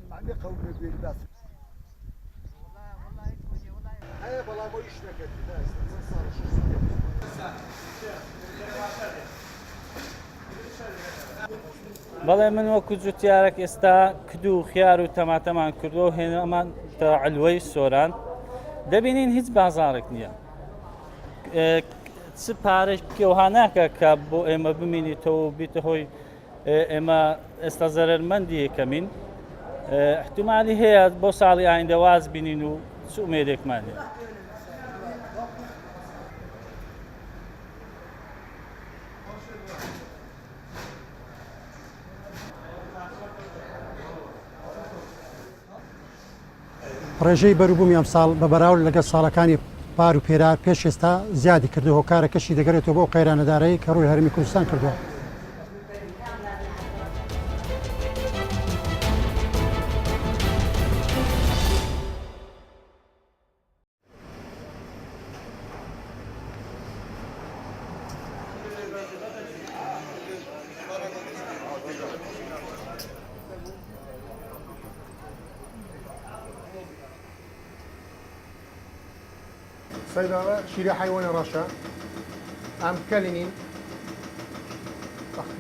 معنی قوم بیش بس هيا والله ما يشتكي بەڵێ من وەکو جوتیارێک ئێستا کدو و خیار و تەماتەمان کردووە و هێنەمان تا علوەی سۆران دەبینین هیچ بازارێک نییە چ پارێک پێوها ناکە کە بۆ ئێمە بمینیتەوە و بیتە هۆی ئێمە ئێستا زەرمەندی یەکەمین احتیمالی هەیە بۆ ساڵی ئایندە واز بینین و چ ئومێدێکمان هەیە ڕێژەی بەروبوومی ئەم ساڵ بە بەراورد لەگەڵ ساڵەکانی پار و پێرار پێش ئێستا زیادی کردو هۆکارەکەشی دەگەرێتەوە بۆ قەیرانەدارایی کە ڕووی هەرمی کوردستان کردووە. سيدنا شيري حيوان رشا ام كلينين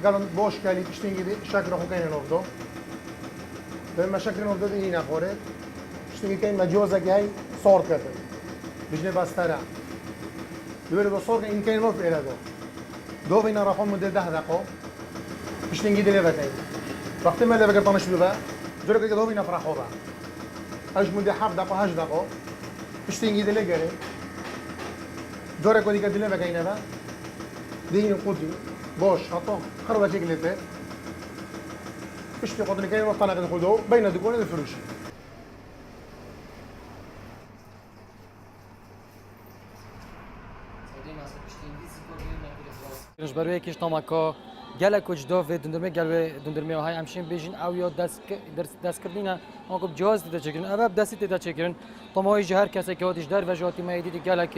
قالن بوش كالي تشتينجي دي شكل اخو كاين نوردو لما شكل نوردو دي هنا خورت تشتينجي كاين مجوزه جاي صور كده بجنب استرا يقول له صور ان كاين نوف الى دو بينا رقم مده 10 دقيقه تشتينجي دي لبتاي وقت ما لبقى طنش ببا جرك دو بينا فرحوا بقى اج مده 7 دقائق 8 دقائق تشتينجي دي لغري دورك ودي قد لما كاينه بقى دين قدي بوش حطو خربه شكلته اشتي قدني كاين وطلع ناخذه بين دكون الفروش كنش بروي كيش طماكو جالك وش دوف دندرمي قالوا دندرمي وهاي امشين بيجين او يو داس كردينا ماكو جواز تدا تشكرن اباب داسي تدا تشكرن طموي جهر كاسه كودش دار وجوتي ما يدي جالك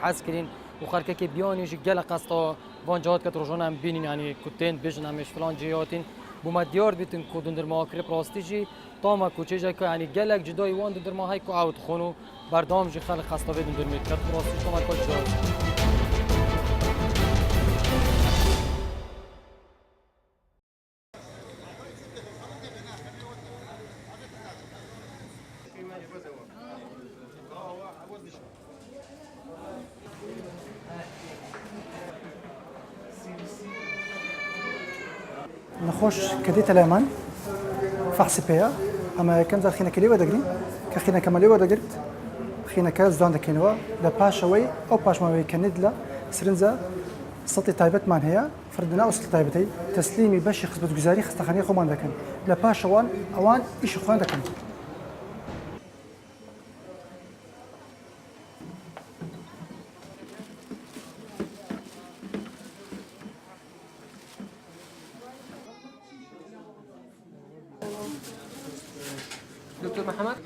حاسكرين وخاركه بيوني جالا قسطو وان جهات كتروجون هم بينين يعني كوتين بيجن همش فلان جهاتين بوما ديار بيتن كو دندرما كري براستيجي طاما كوچيجا يعني جالك جداي وان دندرما هاي كو اوت خونو بردام جي خلق قسطو دندرمي كت براستيجي طاما كل جهات نخش كديت ليمون فحص بيا اما كم زال خينا كليوه دقري كخينا كماليوه دقرت خينا كاز زوان دكينوا لا باشوي او باش ما كندلا سرنزا سطي تايبت مان هي فردنا وصل تايبتي تسليمي باش خصبت جزاري خصتخني خومان دكن لا باشوان اوان ايش خوان دكن دكتور محمد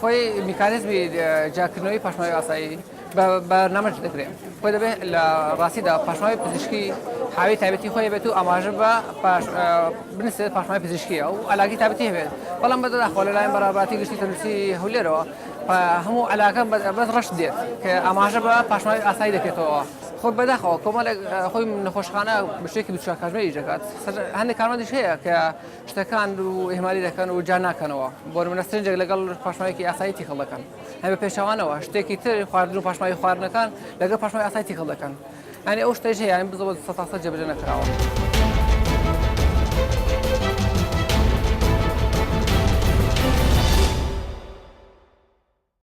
خوي ميكانيزمي جاكنوي پاشمای آسایی برنامج دکره خود به راستی دا پاشمای پزشکی حاوی تایبتی خوی به تو آماجر با بنسبت پاشمای پزشکی او علاقه تایبتی هست ولم بدل اخوال لاین برابراتی گشتی تنسی هولی رو همو علاقه بس رشد دید که آماجر با پاشمای آسایی دکه تو خود بده خو کمال خوی نخوشخانه بشه که بچه کجمه ایجاد هنده کارمندش هست که اشتکان و اهمالی دکن و جان نکنوا بور من استرنج لگل پاشمایی که آسایی تی خلق کن هم پیشوانه و اشتکی تر خواردن پاشمایی خوار نکن لگل پاشمایی آسایی تی خلق کن يعني اوش تيجي يعني بالضبط 16 جبل نكراوه